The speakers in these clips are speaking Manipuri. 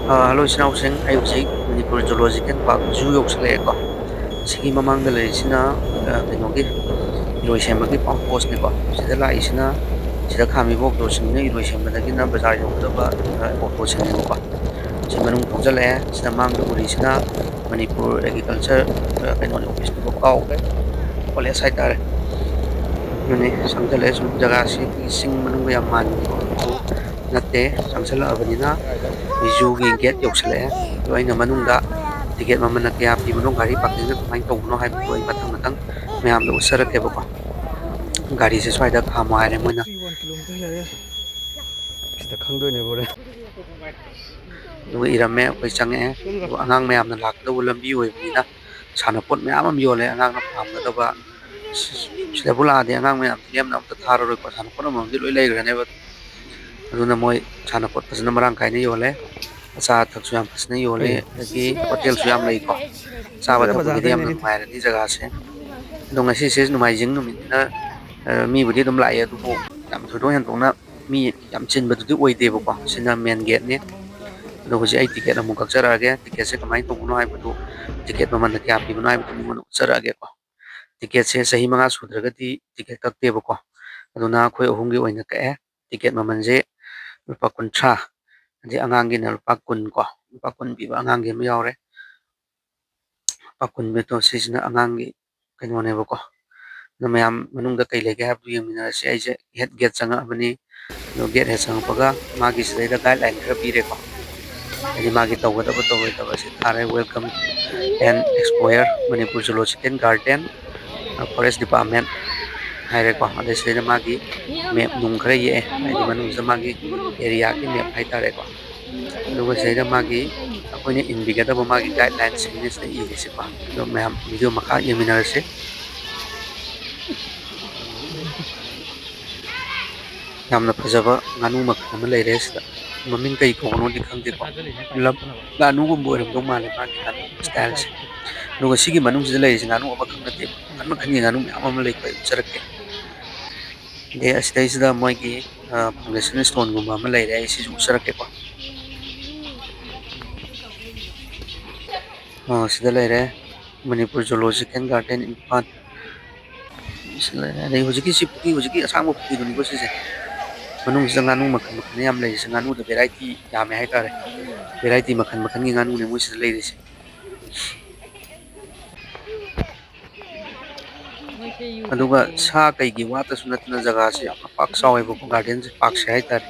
Hello, sinausin ay usik Manipur Zoological Park Zoo yauksalaeko. Sigi mamangda leisina kainogi iroisemagi pangpost ne ko. Sida laisina sida khami bok do singna iroisembadagi na bazar yongdaba auto singebo ko. Si manung thongjale sida mangda urisina Manipur Agriculture kainoni office ne ko kaugre. College haitare. Mane sangjale sum jaga si sing manung yam manni ko. Natte sangsala abanina Mizugi get yoksale do aina manungda ticket mamana kya pibno gari parking na kamain tawno hai do ai matang matang mayam do usara ke bako gari se swaida khamo hai moina 1 kilometer yare sida khangdoi ne bore do irame koi change do angang mayam na lak do lambi oi bina sana pot mayam am yole angang na pham na do ba sida bula de angang mayam yam na ta tharo ro ko sana pot am di loi lai grane ba aduna moi sana pot pasna marang kai ne yole asa thak su yam pasna yole ki hotel su yam lai ko Sawa sida thakpu bazaar gidi dai yamna ne nungairani jaga se do ngasi se numaijing numitna mi budi dum lai adubu yam thodo hen tongna mi yam chinba dudi oide bako sina main gate ne do hoji ai ticket amu kakchara ge ticket se kamai tongno hai budu ticket maman kya pi bano hai budu mimon chara ge ko ticket se sahi manga sudraga di ticket kakte bako aduna khoi ahum gi oina ka e ticket maman je lupa kuntra di angang gi na lupa kun ko lupa kun pi ba angang gi ma yawre pakun beto sisna angang gi kainone bako na mayam manungda kai lege habdu yamina se aije head gate changa abani no gate he changa paga magi sida guideline khara pire ko ani magi tawda ba se thare welcome and explore Manipur Zoological Garden Forest Department haire ko ade sida magi map nung khara ye ai manung sa magi area ki map hai tare ko aduga sida magi akoine inbigada magi guideline singne sida irisi ko do mayam video makha yamina se yamna fajaba nganu makhan ama leire sida mamin kai kono di khangde ko lam nganu gum boiram do male ma ki nganu style se no sigi manung sida leire nganu ama khangnate makhan makhan gi nganu mya ama lei ko sarakke de astai sida moi gi foundation stone gum ama leire ai si sarakke ko sida leire Manipur Zoological Garden in Pan sida leire nei hojiki si puki hojiki asang mo puki duni ko sise manung sida nganu makhan makhan yam leire se nganu da variety yame hai tare variety makhan makhan gi nganu ne mo sida leire se aduga sa kaigi wata su natna jaga se yamna pak sawe bo garden se pak se hai tare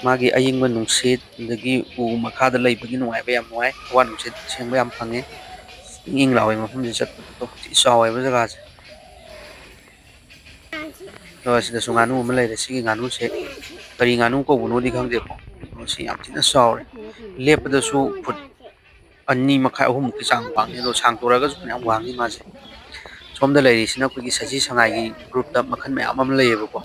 magi ayingba nungsit dagi u makhada leibagi nuai ba yam nuai wan nungsit sengba yam phange ing lawe mafum je chat to ti sawe ba jaga se to sida su nganu ma leire sigi nganu se kari nganu ko buno di khangde ko si yam tina sawe lepda su phut anni makhai ahum ki chang pang ne do sang toraga su yam wangi ma se somda leiri sina kuigi saji sangai gi group ta makhan me amam leyebo ko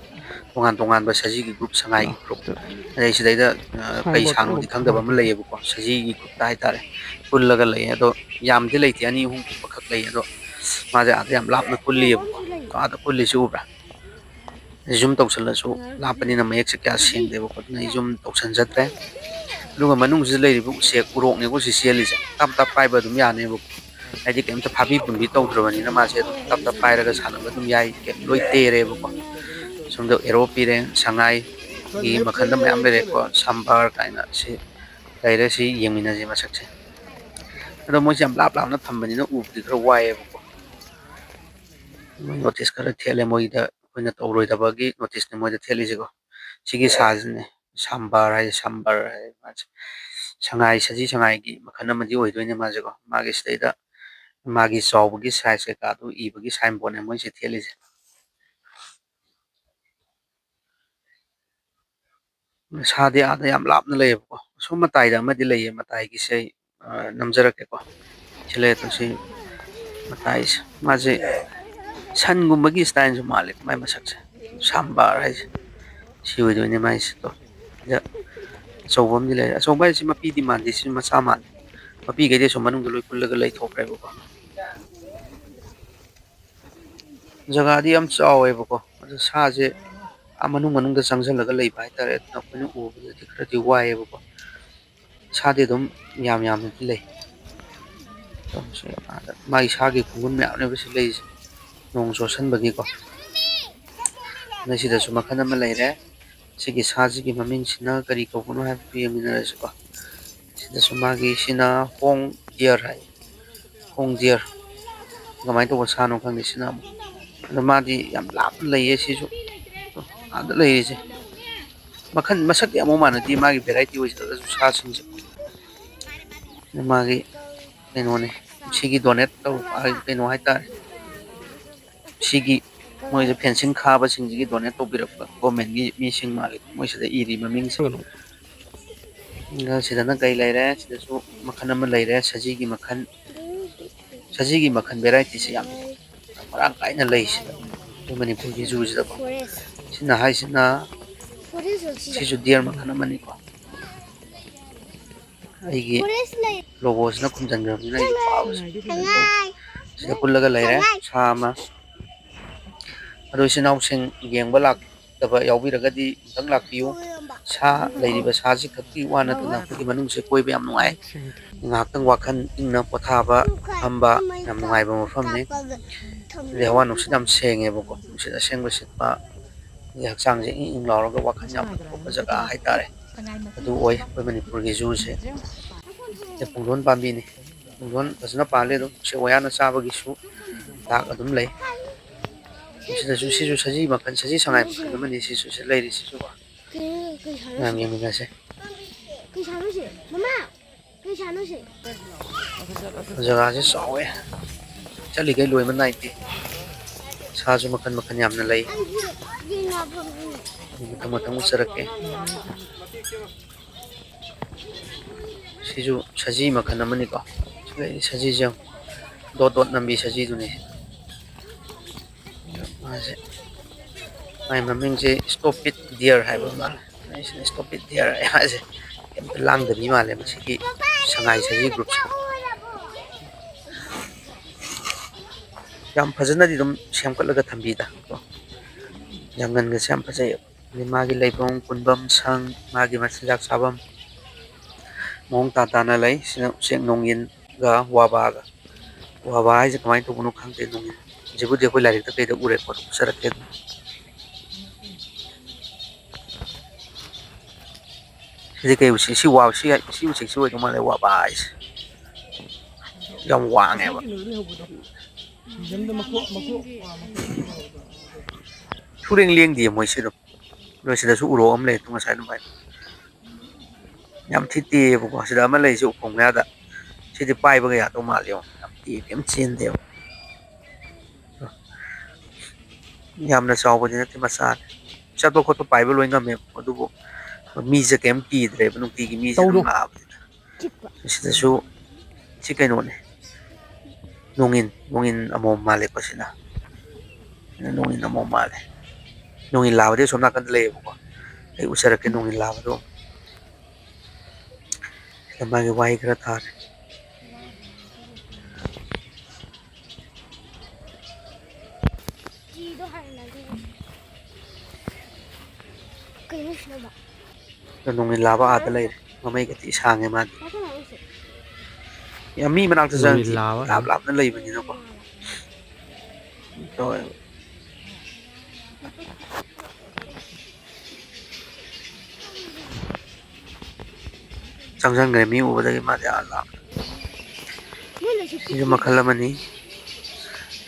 tongan tongan ba saji gi group sangai gi group adai sidai da kai signboard sang di khangda ba ma leyebo ko saji gi group ta haitare pullaga leye ado yam di leiti ani hum ku pakhak leye ado ma ja ade yam lapna pulliyebo ko to ada pulli su ubra zoom tawsal su lapani na mayek se kya sing debo ko na zoom tawsan jatre luga manung se leiri bu se urok ne ko si seli se tap tap pai ba dum ya ne bo ai kem ta phabi pumbi tawdrobani na ma se tap tap pai raga sanaba dum yai kem loi tere bo ko somdo ero pire sangai gi makhanda mayam lere ko sambar kaina si leire si yemina ji masak se ado mo jam lap lap na thambani na ubdi khara wae bo ko notice khara thele moi da koina tawroi da bagi notice ne moi da theli ji ko sigi sajne sambar hai ma sangai saji sangai gi makhana madi oi doine ma je ko magi sida magi chawbagi size ka du ibagi sign board ne moi se theli je sade ada yam lapna leye ko so matai da madi leye matai gi se namjara ke ko chile to si matai maje san gumbagi style ju malik mai masak se sambar hai si oi doine mai se to ja chawbam di le chawbai si mapi di man di si ma sama mapi ge de so manung loi kullaga lei thok rai ko jaga di am chawe ko sa je manung manung da changjan laga lei bai tare na koinu u di khara di wae ko ꯁꯥꯗꯤ ꯑꯗꯨꯝ ꯌꯥꯝꯅꯗꯤ ꯂꯩ ꯃꯥꯒꯤ ꯁꯥꯒꯤ ꯈꯨꯡꯒꯨꯟ ꯃꯌꯥꯝꯅꯦꯕ ꯁꯤ ꯂꯩꯔꯤꯁꯦ ꯅꯣꯡ ꯆꯣꯠꯁꯟꯕꯒꯤꯀꯣ ꯁꯤꯗꯁꯨ ꯃꯈꯜ ꯑꯃ ꯂꯩꯔꯦ ꯁꯤꯒꯤ ꯁꯥꯁꯤꯒꯤ ꯃꯃꯤꯡꯁꯤꯅ ꯀꯔꯤ ꯀꯧꯕꯅꯣ ꯍꯥꯏꯕꯗꯨ ꯌꯦꯡꯃꯤꯟꯅꯔꯁꯤꯀꯣ ꯁꯤꯗꯁꯨ ꯃꯥꯒꯤ ꯁꯤꯅ ꯍꯣꯡ ꯗꯤꯌꯔ ꯍꯥꯏ ꯍꯣꯡ ꯗꯤꯌꯔ ꯀꯃꯥꯏꯅ ꯇꯧꯕ ꯁꯥꯅꯣ ꯈꯪꯗꯦ ꯁꯤꯅ ꯑꯃꯨꯛ ꯑꯗꯣ ꯃꯥꯗꯤ ꯌꯥꯝ ꯂꯥꯞꯅ ꯂꯩꯌꯦ ꯁꯤꯁꯨ ꯑꯥꯗ ꯂꯩꯔꯤꯁꯦ ꯃꯈꯜ ꯃꯁꯛꯇꯤ ꯑꯃꯨꯛ ꯃꯥꯟꯅꯗꯦ ꯃꯥꯒꯤ ꯚꯦꯔꯥꯏꯇꯤ ꯑꯣꯏꯖꯔꯒꯁꯨ ꯁꯥꯁꯤꯡꯁꯦ ꯃꯥꯒꯤ ꯀꯩꯅꯣꯅꯦ ꯁꯤꯒꯤ ꯗꯣꯅꯦꯠ ꯇꯧꯕ ꯀꯩꯅꯣ ꯍꯥꯏꯇꯥꯔꯦ ꯁꯤꯒꯤ ꯃꯣꯏꯁꯦ ꯐꯦꯟꯁꯤꯡ ꯈꯥꯕꯁꯤꯡꯁꯤꯒꯤ ꯗꯣꯅꯦꯠ ꯇꯧꯕꯤꯔꯛꯄ ꯒꯣꯔꯃꯦꯟꯒꯤ ꯃꯤꯁꯤꯡ ꯃꯥꯜꯂꯤ ꯃꯣꯏꯁꯤꯗ ꯏꯔꯤ ꯃꯃꯤꯡꯁꯦ ꯁꯤꯗꯅ ꯀꯩ ꯂꯩꯔꯦ ꯁꯤꯗꯁꯨ ꯃꯈꯜ ꯑꯃ ꯂꯩꯔꯦ ꯁꯖꯤꯒꯤ ꯃꯈꯜ ꯚꯦꯔꯥꯏꯇꯤꯁꯤ ꯌꯥꯝ ꯃꯔꯥꯡ ꯀꯥꯏꯅ ꯂꯩ ꯁꯤꯗ ꯑꯩꯈꯣꯏ ꯃꯅꯤꯄꯨꯔꯒꯤ ꯖꯨꯁꯤꯗꯀꯣ ꯁꯤꯅ ꯍꯥꯏꯁꯤꯅ ꯁꯤꯁꯨ ꯗꯤꯌꯔ ꯃꯈꯜ ꯑꯃꯅꯤꯀꯣ ꯑꯩꯒꯤ ꯂꯣꯒꯣꯁꯤꯅ ꯈꯨꯝꯖꯤꯟꯈ꯭ꯔꯕꯅꯤꯅ ꯑꯩꯒꯤ ꯄꯥꯕꯁꯤ ꯁꯤꯗ ꯀꯨꯜꯂꯒ ꯂꯩꯔꯦ ꯁꯥ ꯑꯃ ꯑꯗꯣ ꯏꯆꯤꯟ ꯏꯅꯥꯎꯁꯤꯡ ꯌꯦꯡꯕ ꯂꯥꯛꯇꯕ ꯌꯥꯎꯕꯤꯔꯒꯗꯤ ꯑꯃꯨꯛꯇꯪ ꯂꯥꯛꯄꯤꯌꯨ ꯁꯥ ꯂꯩꯔꯤꯕ ꯁꯥꯁꯤ ꯈꯛꯀꯤ ꯋꯥ ꯅꯠꯇꯅ ꯑꯩꯈꯣꯏꯒꯤ ꯃꯅꯨꯡꯁꯦ ꯀꯣꯏꯕ ꯌꯥꯝ ꯅꯨꯡꯉꯥꯏ ꯉꯥꯏꯍꯥꯛꯇꯪ ꯋꯥꯈꯜ ꯏꯪꯅ ꯄꯣꯊꯥꯕ ꯐꯝꯕ ꯌꯥꯝ ꯅꯨꯡꯉꯥꯏꯕ ꯃꯐꯝꯅꯤ ꯑꯗꯩ ꯍꯋꯥ ꯅꯨꯡꯁꯤꯠ ꯌꯥꯝ ꯁꯦꯡꯉꯦꯕꯀꯣ ꯅꯨꯡꯁꯤꯠ ꯑꯁꯦꯡꯕ ꯁꯤꯠꯄ ꯍꯛꯆꯥꯡꯁꯦ ꯏꯪ ꯏꯪ ꯂꯥꯎꯔꯒ ꯋꯥꯈꯜ ꯌꯥꯝꯅ ꯊꯣꯛꯄ ꯖꯒꯥ ꯍꯥꯏꯇꯥꯔꯦ ꯑꯗꯨ ꯑꯣꯏ ꯑꯩꯈꯣꯏ ꯃꯅꯤꯄꯨꯔꯒꯤ ꯖꯨꯁꯦ ꯄꯨꯡꯗꯣꯟ ꯄꯥꯝꯕꯤꯅꯤ ꯄꯨꯡꯗꯣꯟ ꯐꯖꯅ ꯄꯥꯜꯂꯤ ꯑꯗꯨꯝ ꯎꯆꯦꯛ ꯋꯥꯌꯥꯅ ꯆꯥꯕꯒꯤꯁꯨ ꯗꯥꯛ ꯑꯗꯨꯝ ꯂꯩ ꯁꯤꯗꯁꯨ ꯁꯤꯁꯨ ꯁꯖꯤ ꯃꯈꯜ ꯁꯖꯤ ꯁꯉꯥꯏ ꯃꯈꯜ ꯑꯃꯅꯤ ꯁꯤꯁꯨ ꯂꯩꯔꯤꯁꯤꯁꯨ ꯃꯌꯥꯝ ꯌꯦꯡꯃꯤꯟꯅꯁꯦ ꯖꯒꯥꯁꯦ ꯆꯥꯎꯋꯦ ꯆꯠꯂꯤꯈꯩ ꯂꯣꯏꯕ ꯅꯥꯏꯗꯦ ꯁꯥꯁꯨ ꯃꯈꯜ ꯃꯈꯜ ꯌꯥꯝꯅ ꯂꯩ ꯃꯊꯪ ꯃꯊꯪ ꯎꯠꯆꯔꯛꯀꯦ ꯁꯤꯁꯨ ꯁꯖꯤ ꯃꯈꯜ ꯑꯃꯅꯤꯀꯣ ꯁꯤꯗꯩ ꯁꯖꯤꯁꯦ ꯗꯣꯠ ꯗꯣꯠ ꯅꯝꯕꯤ ꯁꯖꯤꯗꯨꯅꯤ ꯃꯥꯁꯦ ꯃꯥꯏ ꯃꯃꯤꯡꯁꯦ ꯏꯁꯇꯣꯄꯤꯠ ꯗꯤꯌꯔ ꯍꯥꯏꯕ ꯃꯥꯜꯂꯦ ꯑꯩꯁꯤꯅ ꯏꯁꯇꯣꯄꯤꯠ ꯗꯤꯌꯔ ꯍꯥꯏꯁꯦ ꯀꯩꯝꯇ ꯂꯥꯡꯗꯕꯤ ꯃꯥꯜꯂꯦ ꯃꯁꯤꯒꯤ ꯁꯉꯥꯏ ꯁꯖꯤ ꯒ꯭ꯔꯨꯞꯁꯦ ꯌꯥꯝ ꯐꯖꯅꯗꯤ ꯑꯗꯨꯝ ꯁꯦꯝꯒꯠꯂꯒ ꯊꯝꯕꯤꯗ ꯀꯣ ꯖꯪꯒꯟꯒꯁꯦ ꯌꯥꯝ ꯐꯖꯩꯑꯕ ꯑꯗꯩ ꯃꯥꯒꯤ ꯂꯩꯐꯝ ꯀꯨꯟꯐꯝ ꯁꯪ ꯃꯥꯒꯤ ꯃꯆꯤꯟꯖꯥꯛ ꯆꯥꯐꯝ ꯃꯑꯣꯡ ꯇꯥꯅ ꯂꯩ ꯁꯤꯅ ꯎꯆꯦꯛ ꯅꯣꯡꯏꯟꯒ ꯋꯥꯕꯥꯒ ꯋꯥꯕꯥ ꯍꯥꯏꯁꯦ ꯀꯃꯥꯏꯅ ꯇꯧꯕꯅꯣ ꯈꯪꯗꯦ ꯅꯣꯡꯏꯟꯁꯤꯕꯨꯗꯤ ꯑꯩꯈꯣꯏ ꯂꯥꯏꯔꯤꯛꯇ ꯀꯩꯗ ꯎꯔꯦꯀꯣ ꯎꯠꯆꯔꯛꯀꯦ ꯑꯗꯨꯝ ꯁꯤꯗꯤ ꯀꯩ ꯎꯆꯦꯛ ꯁꯤ ꯎꯆꯦꯛꯁꯤ ꯑꯣꯏꯗꯧ ꯃꯥꯜꯂꯦ ꯋꯥꯕꯥ ꯍꯥꯏꯁꯦ ꯌꯥꯝ ꯋꯥꯡꯉꯦꯕ ꯁꯨꯔꯦꯡ ꯂꯦꯡꯗꯦ ꯃꯣꯏꯁꯤ ꯑꯗꯨꯝ ꯅꯣꯏ ꯁꯤꯗꯁꯨ ꯎꯔꯣꯛ ꯑꯃ ꯂꯩ ꯉꯁꯥꯏ ꯑꯗꯨꯃꯥꯏꯅ ꯌꯥꯝ ꯊꯤ ꯇꯦꯑꯕꯀꯣ ꯁꯤꯗ ꯑꯃ ꯂꯩꯔꯤꯁꯦ ꯎꯈꯣꯡ ꯃꯌꯥꯗ ꯁꯤꯗꯤ ꯄꯥꯏꯕꯒ ꯌꯥꯗꯧ ꯃꯥꯜꯂꯦ ꯌꯥꯝ ꯇꯦ ꯀꯩꯝ ꯆꯦꯟꯗꯦꯕ ꯌꯥꯝꯅ ꯆꯥꯎꯕꯗꯤ ꯅꯠꯇꯦ ꯃꯆꯥꯅꯦ ꯆꯠꯄ ꯈꯣꯠꯄ ꯄꯥꯏꯕ ꯂꯣꯏ ꯉꯝꯃꯦꯕ ꯑꯗꯨꯕꯨ ꯃꯤꯁꯦ ꯀꯩꯝ ꯀꯤꯗ꯭ꯔꯦꯕ ꯅꯨꯡꯇꯤꯒꯤ ꯃꯤꯁꯦ ꯑꯗꯨꯝ ꯂꯥꯛꯑꯕꯅꯤꯅ ꯁꯤꯗꯁꯨ ꯁꯤ ꯀꯩꯅꯣꯅꯦ ꯅꯣꯡꯏꯟ ꯑꯃꯣꯝ ꯃꯥꯜꯂꯦꯀꯣ ꯁꯤꯅ ꯅꯣꯡꯏꯟ ꯑꯃꯣꯝ ꯃꯥꯜꯂꯦ ꯅꯣꯡꯏꯟ ꯂꯥꯕꯗꯤ ꯑꯁꯣꯝ ꯅꯥꯀꯟꯗ ꯂꯩꯌꯦꯕꯀꯣ ꯑꯩ ꯎꯆꯔꯛꯀꯦ ꯅꯣꯡꯏꯟ ꯂꯥꯕꯗꯣ ꯁꯤꯗ ꯃꯥꯒꯤ ꯋꯥꯍꯩ ꯈꯔ ꯊꯥꯔꯦ ꯅꯣꯡꯏꯟ ꯂꯥꯕ ꯑꯥꯗ ꯂꯩꯔꯦ ꯃꯃꯩꯒ ꯊꯤ ꯁꯥꯡꯉꯦ ꯃꯥꯗꯤ ꯌꯥꯝ ꯃꯤ ꯃꯅꯥꯛꯇ ꯅꯣꯡꯏꯟ ꯆꯪꯉꯗꯤ ꯂꯥꯕ ꯂꯥꯞ ꯂꯥꯞꯅ ꯂꯩꯕꯅꯤꯅꯀꯣ ꯇꯧꯋꯦꯕ ꯆꯪꯁꯤꯟꯈ꯭ꯔꯦ ꯃꯤ ꯎꯕꯗꯒꯤ ꯃꯥꯗꯤ ꯂꯥꯞꯅ ꯁꯤꯁꯨ ꯃꯈꯜ ꯑꯃꯅꯤ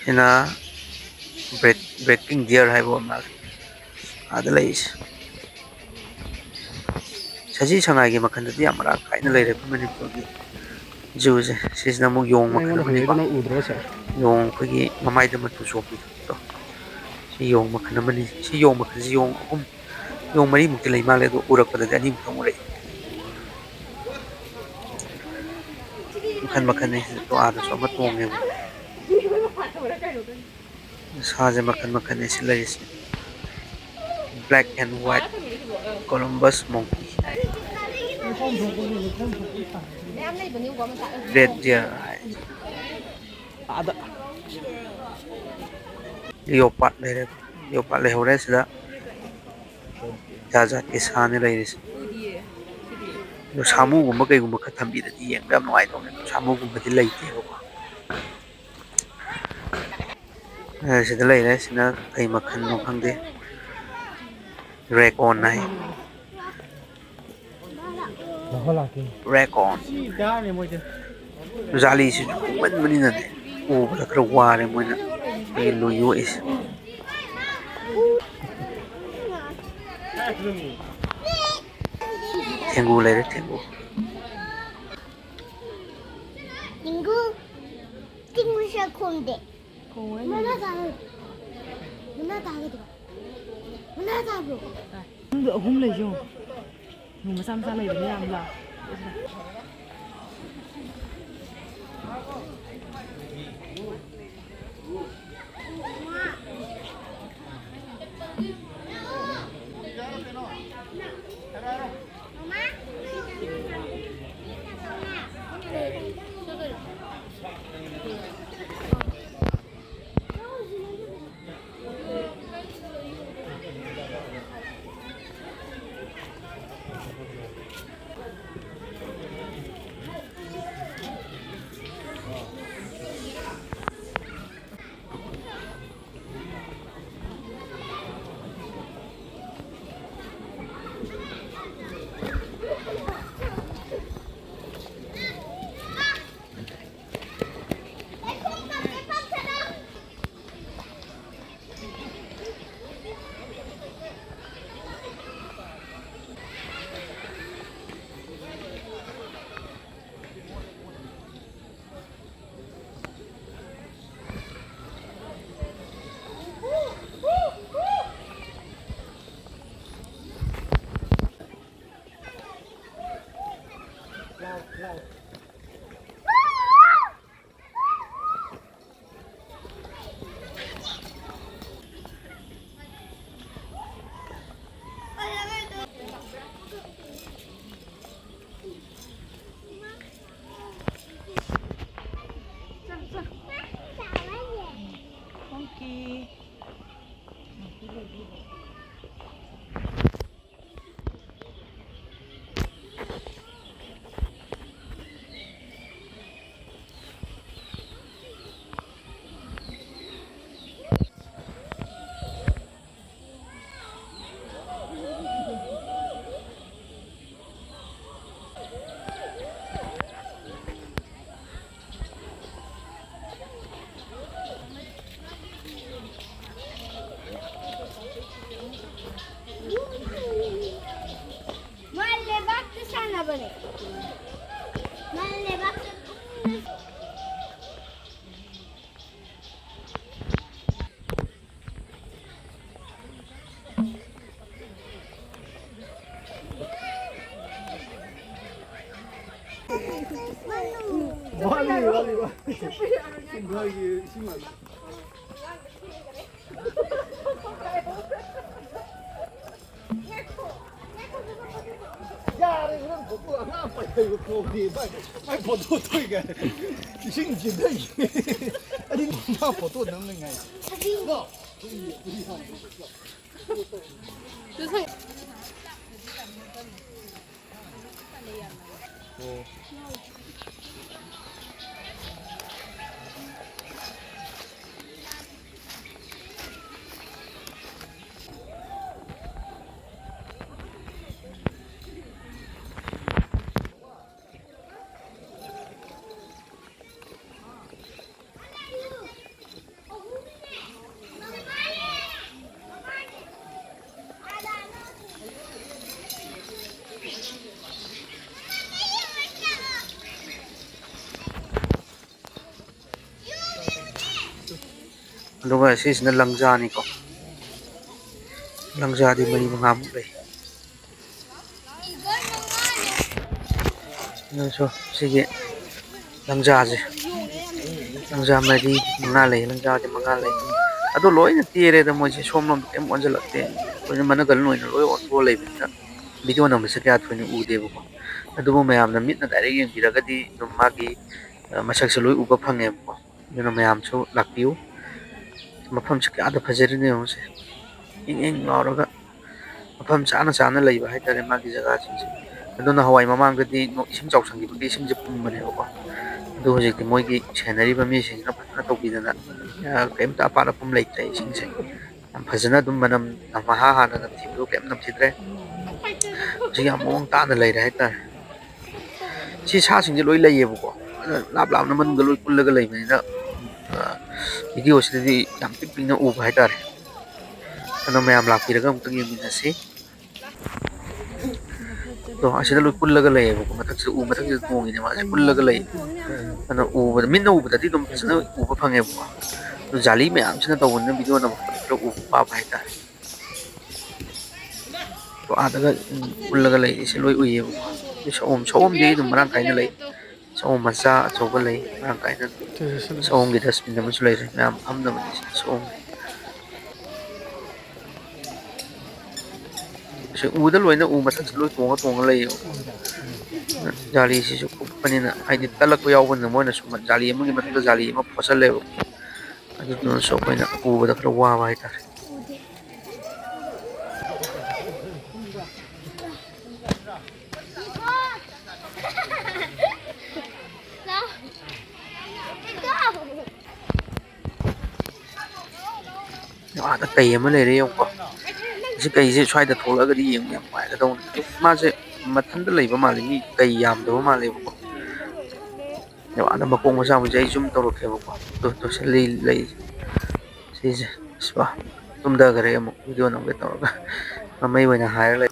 ꯁꯤꯅ ꯕ꯭ꯔꯦꯛꯀꯤꯡ ꯗꯤꯌꯔ ꯍꯥꯏꯕ ꯃꯥꯜꯂꯦ ꯑꯥꯗ ꯂꯩꯔꯤꯁꯦ ꯁꯖꯤ ꯁꯉꯥꯏꯒꯤ ꯃꯈꯜꯗꯗꯤ ꯌꯥꯝ ꯃꯔꯥꯡ ꯀꯥꯏꯅ ꯂꯩꯔꯦ ꯑꯩꯈꯣꯏ ꯃꯅꯤꯄꯨꯔꯒꯤ ꯖꯨꯁꯦ ꯁꯤꯁꯤꯅ ꯑꯃꯨꯛ ꯌꯣꯡ ꯅꯪ ꯃꯈꯜ ꯑꯩꯉꯣꯟꯗ ꯑꯃꯅꯤꯀꯣ ꯍꯪꯉꯛꯏꯗꯣ ꯅꯪ ꯎꯗ꯭ꯔꯣ ꯁꯦ ꯌꯣꯡ ꯑꯩꯈꯣꯏꯒꯤ ꯃꯃꯥꯏꯗ ꯃꯇꯨ ꯆꯣꯝꯕꯤꯗꯣ ꯁꯤ ꯌꯣꯡ ꯃꯈꯜ ꯑꯃꯅꯤ ꯁꯤ ꯌꯣꯡ ꯃꯈꯜꯁꯤ ꯌꯣꯡ ꯑꯍꯨꯝ ꯌꯣꯡ ꯃꯔꯤꯃꯨꯛꯇꯤ ꯂꯩ ꯃꯥꯜꯂꯦ ꯑꯗꯣ ꯎꯔꯛꯄꯗꯗꯤ ꯑꯅꯤꯃꯨꯛꯇꯪ ꯎꯔꯛꯏ ꯃꯈꯟ ꯃꯈꯟꯅꯤ ꯇꯣ ꯑꯥꯗꯁꯨ ꯑꯃ ꯇꯣꯡꯉꯦꯕ ꯁꯥꯁꯦ ꯃꯈꯟ ꯃꯈꯟꯅꯤ ꯁꯤ ꯂꯩꯔꯤꯁꯦ ꯕ꯭ꯂꯦꯛ ꯑꯦꯟ ꯋꯥꯏꯠ ꯀꯣꯂꯝꯕꯁ ꯃꯣꯡꯀꯤ ꯍꯥꯏ ꯔꯦꯠ ꯗꯤꯌꯔ ꯍꯥꯏ ꯑꯥꯗ ꯂꯤꯌꯣꯄꯥꯠ ꯂꯩꯔꯦ ꯂꯤꯌꯣꯄꯥꯠ ꯂꯩꯍꯧꯔꯦ ꯁꯤꯗ ꯖꯥꯠ ꯖꯥꯠꯀꯤ ꯁꯥꯅꯤ ꯂꯩꯔꯤꯁꯦ ꯁꯥꯃꯨꯒꯨꯝꯕ ꯀꯩꯒꯨꯝꯕ ꯈꯔ ꯊꯝꯕꯤꯔꯗꯤ ꯌꯦꯡꯕ ꯌꯥꯝ ꯅꯨꯡꯉꯥꯏꯗꯧꯅꯦ ꯑꯗꯣ ꯁꯥꯃꯨꯒꯨꯝꯕꯗꯤ ꯂꯩꯇꯦꯕꯀꯣ ꯁꯤꯗ ꯂꯩꯔꯦ ꯁꯤꯅ ꯀꯩ ꯃꯈꯜꯅꯣ ꯈꯪꯗꯦ ꯔꯦꯛ ꯑꯣꯟ ꯍꯥꯏ ꯔꯦꯛ ꯑꯣꯟ ꯖꯥꯂꯤꯁꯤꯁꯨ ꯀꯨꯡꯃꯟꯕꯅꯤꯅꯅꯦ ꯎꯕꯗ ꯈꯔ ꯋꯥꯔꯦ ꯃꯣꯏꯅ ꯑꯩꯈꯣꯏꯒꯤ ꯌꯣꯛꯏꯁꯦ ꯊꯦꯡꯒꯨ ꯂꯩꯔꯦ ꯊꯦꯡꯒꯨ 친구, 친구 샤콘데. 문화 닫아. 문화 닫아. 문화 닫아. ꯅꯪꯗꯣ ꯑꯍꯨꯝ ꯂꯩꯁꯨ ꯅꯣꯡ ꯃꯆꯥ ꯃꯆꯥ ꯂꯩꯕꯅꯦ ꯌꯥꯝ ꯂꯥ 말레 박스 사나 보네. 말레 박스. ꯑꯗꯨꯒ ꯁꯤꯁꯤꯅ ꯂꯪꯖꯥꯅꯤꯀꯣ ꯂꯪꯖꯥꯗꯤ ꯃꯔꯤ ꯃꯉꯥꯃꯨꯛ ꯂꯩ ꯅꯪꯁꯨ ꯁꯤꯒꯤ ꯂꯪꯖꯥꯁꯦ ꯂꯪꯖꯥ ꯃꯔꯤ ꯃꯉꯥ ꯂꯩ ꯂꯪꯖꯥꯗꯤ ꯃꯉꯥ ꯂꯩ ꯑꯗꯣ ꯂꯣꯏꯅ ꯇꯦꯔꯦꯗ ꯃꯣꯏꯁꯦ ꯁꯣꯝꯂꯣꯝꯗ ꯀꯩꯝ ꯑꯣꯟꯁꯤꯜꯂꯛꯇꯦ ꯑꯩꯈꯣꯏꯅ ꯃꯅꯒꯜ ꯑꯣꯏꯅ ꯂꯣꯏ ꯑꯣꯟꯊꯣꯛꯑ ꯂꯩꯕꯅꯤꯅ ꯚꯤꯗꯤꯑꯣ ꯅꯝꯕꯁꯦ ꯀꯌꯥ ꯊꯣꯏꯅ ꯎꯗꯦꯕꯀꯣ ꯑꯗꯨꯕꯨ ꯃꯌꯥꯝꯅ ꯃꯤꯠꯅ ꯗꯥꯏꯔꯦꯛ ꯌꯦꯡꯕꯤꯔꯒꯗꯤ ꯑꯗꯨꯝ ꯃꯥꯒꯤ ꯃꯁꯛꯁꯦ ꯂꯣꯏ ꯎꯕ ꯐꯪꯉꯦꯕꯀꯣ ꯑꯗꯨꯅ ꯃꯌꯥꯝꯁꯨ ꯂꯥꯛꯄꯤꯌꯨ ꯃꯐꯝꯁꯦ ꯀꯌꯥꯗ ꯐꯖꯔꯤꯅꯦ ꯌꯦꯡꯉꯨꯁꯦ ꯏꯪ ꯏꯪ ꯂꯥꯎꯔꯒ ꯃꯐꯝ ꯆꯥꯅ ꯆꯥꯅ ꯂꯩꯕ ꯍꯥꯏꯇꯥꯔꯦ ꯃꯥꯒꯤ ꯖꯒꯥꯁꯤꯡꯁꯦ ꯑꯗꯨꯅ ꯍꯋꯥꯏ ꯃꯃꯥꯡꯗꯗꯤ ꯏꯁꯤꯡ ꯆꯥꯎꯁꯟꯈꯤꯕꯒꯤ ꯏꯁꯤꯡꯁꯦ ꯄꯨꯝꯕꯅꯦꯕꯀꯣ ꯑꯗꯨ ꯍꯧꯖꯤꯛꯇꯤ ꯃꯣꯏꯒꯤ ꯁꯦꯟꯅꯔꯤꯕ ꯃꯤꯁꯤꯡꯁꯤꯅ ꯐꯖꯅ ꯇꯧꯕꯤꯗꯅ ꯀꯩꯝꯇ ꯑꯄꯥꯠ ꯑꯄꯨꯝ ꯂꯩꯇ꯭ꯔꯦ ꯏꯁꯤꯡꯁꯦ ꯌꯥꯝ ꯐꯖꯅ ꯑꯗꯨꯝ ꯃꯅꯝ ꯃꯍꯥ ꯍꯥꯟꯅ ꯅꯝꯊꯤꯕꯗꯣ ꯀꯩꯝ ꯅꯝꯊꯤꯗ꯭ꯔꯦ ꯍꯧꯖꯤꯛ ꯌꯥꯝ ꯃꯑꯣꯡ ꯇꯥꯅ ꯂꯩꯔꯦ ꯍꯥꯏꯇꯥꯔꯦ ꯁꯤ ꯁꯥꯁꯤꯡꯁꯦ ꯂꯣꯏ ꯂꯩꯌꯦꯕꯀꯣ ꯂꯥꯞ ꯂꯥꯞꯅ ꯃꯅꯨꯡꯗ ꯂꯣꯏ ꯀꯨꯜꯂꯒ ꯂꯩꯕꯅꯤꯅ ꯚꯤꯗꯤꯑꯣꯁꯤꯗꯗꯤ ꯌꯥꯝ ꯄꯤꯛ ꯄꯤꯛꯅ ꯎꯕ ꯍꯥꯏꯇꯥꯔꯦ ꯑꯗꯨꯅ ꯃꯌꯥꯝ ꯂꯥꯛꯄꯤꯔꯒ ꯑꯃꯨꯛꯇꯪ ꯌꯦꯡꯃꯤꯟꯅꯁꯤ ꯑꯗꯣ ꯑꯁꯤꯗ ꯂꯣꯏ ꯀꯨꯜꯂꯒ ꯂꯩꯌꯦꯕꯀꯣ ꯃꯊꯛꯁꯤꯗ ꯎ ꯃꯊꯛꯁꯤꯗ ꯇꯣꯡꯉꯤꯅꯦ ꯃꯥꯁꯦ ꯀꯨꯜꯂꯒ ꯂꯩ ꯑꯗꯨꯅ ꯎꯕꯗ ꯃꯤꯠꯅ ꯎꯕꯗꯗꯤ ꯑꯗꯨꯝ ꯐꯖꯅ ꯎꯕ ꯐꯪꯉꯦꯕꯀꯣ ꯑꯗꯨ ꯖꯥꯂꯤ ꯃꯌꯥꯝꯁꯤꯅ ꯇꯧꯕꯅꯤꯅ ꯚꯤꯗꯤꯑꯣ ꯅꯝꯃꯛꯄꯗ ꯈꯔ ꯎꯕ ꯋꯥꯕ ꯍꯥꯏꯇꯥꯔꯦ ꯑꯥꯗꯒ ꯀꯨꯜꯂꯒ ꯂꯩꯔꯤꯁꯦ ꯂꯣꯏ ꯎꯏꯌꯦꯕꯀꯣ ꯁꯑꯣꯝꯁꯤ ꯑꯗꯨꯝ ꯃꯔꯥꯡ ꯀꯥꯏꯅ ꯂꯩ ꯁꯑꯣꯝ ꯃꯆꯥ ꯑꯆꯧꯕ ꯂꯩ ꯃꯔꯥꯡ ꯀꯥꯏꯅ ꯁꯑꯣꯝꯒꯤ ꯗꯁꯕꯤꯟ ꯑꯃꯁꯨ ꯂꯩꯔꯦ ꯃꯌꯥꯝ ꯐꯝꯅꯕꯅꯤ ꯁꯤꯗ ꯁꯑꯣꯝꯒꯤ ꯎꯗ ꯂꯣꯏꯅ ꯎ ꯃꯊꯛꯁꯤꯗ ꯂꯣꯏ ꯇꯣꯡꯉ ꯇꯣꯡꯉ ꯂꯩꯌꯦꯕꯀꯣ ꯖꯥꯂꯤꯁꯤꯁꯨ ꯀꯨꯞꯄꯅꯤꯅ ꯍꯥꯏꯗꯤ ꯇꯠꯂꯛꯄ ꯌꯥꯎꯕꯅꯤꯅ ꯃꯣꯏꯅꯁꯨ ꯖꯥꯂꯤ ꯑꯃꯒꯤ ꯃꯊꯛꯇ ꯖꯥꯂꯤ ꯑꯃ ꯐꯣꯠꯆꯜꯂꯦꯕ ꯑꯗꯨꯗꯨꯅꯁꯨ ꯑꯩꯈꯣꯏꯅ ꯎꯕꯗ ꯈꯔ ꯋꯥꯕ ꯍꯥꯏꯇꯥꯔꯦ ꯑꯥꯗ ꯀꯩ ꯑꯃ ꯂꯩꯔꯦ ꯌꯦꯡꯉꯨꯀꯣ ꯁꯤ ꯀꯩꯁꯦ ꯁ꯭ꯋꯥꯏꯗ ꯊꯣꯛꯂꯛꯑꯒꯗꯤ ꯌꯦꯡꯕ ꯌꯥꯝ ꯅꯨꯡꯉꯥꯏꯒꯗꯧꯅꯤ ꯑꯗꯨ ꯃꯥꯁꯦ ꯃꯊꯟꯇ ꯂꯩꯕ ꯃꯥꯜꯂꯦ ꯃꯤ ꯀꯩ ꯌꯥꯝꯗꯕ ꯃꯥꯜꯂꯦꯕꯀꯣ ꯑꯥꯗ ꯃꯀꯣꯛ ꯃꯆꯥ ꯃꯁꯦ ꯑꯩ ꯁꯨꯝ ꯇꯧꯔꯛꯀꯦꯕꯀꯣ ꯂꯩ ꯁꯤꯁꯦ ꯇꯨꯝꯊꯈꯔꯦ ꯑꯃꯨꯛ ꯚꯤꯗꯤꯑꯣ ꯅꯝꯒꯦ ꯇꯧꯔꯒ ꯃꯃꯩ ꯑꯣꯏꯅ ꯍꯥꯏꯔ ꯂꯩ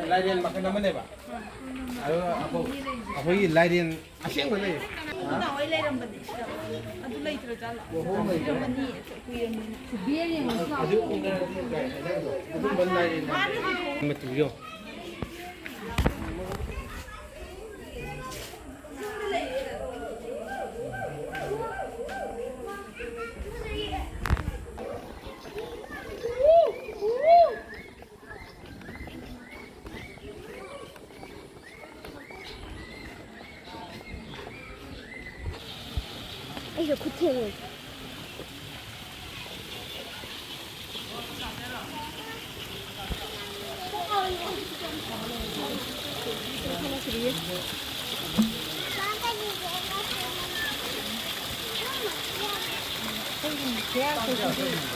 Larian makan nama ni ba? Ako yung larian asyang ba na yun? Matuyo. 이거 구태는 대학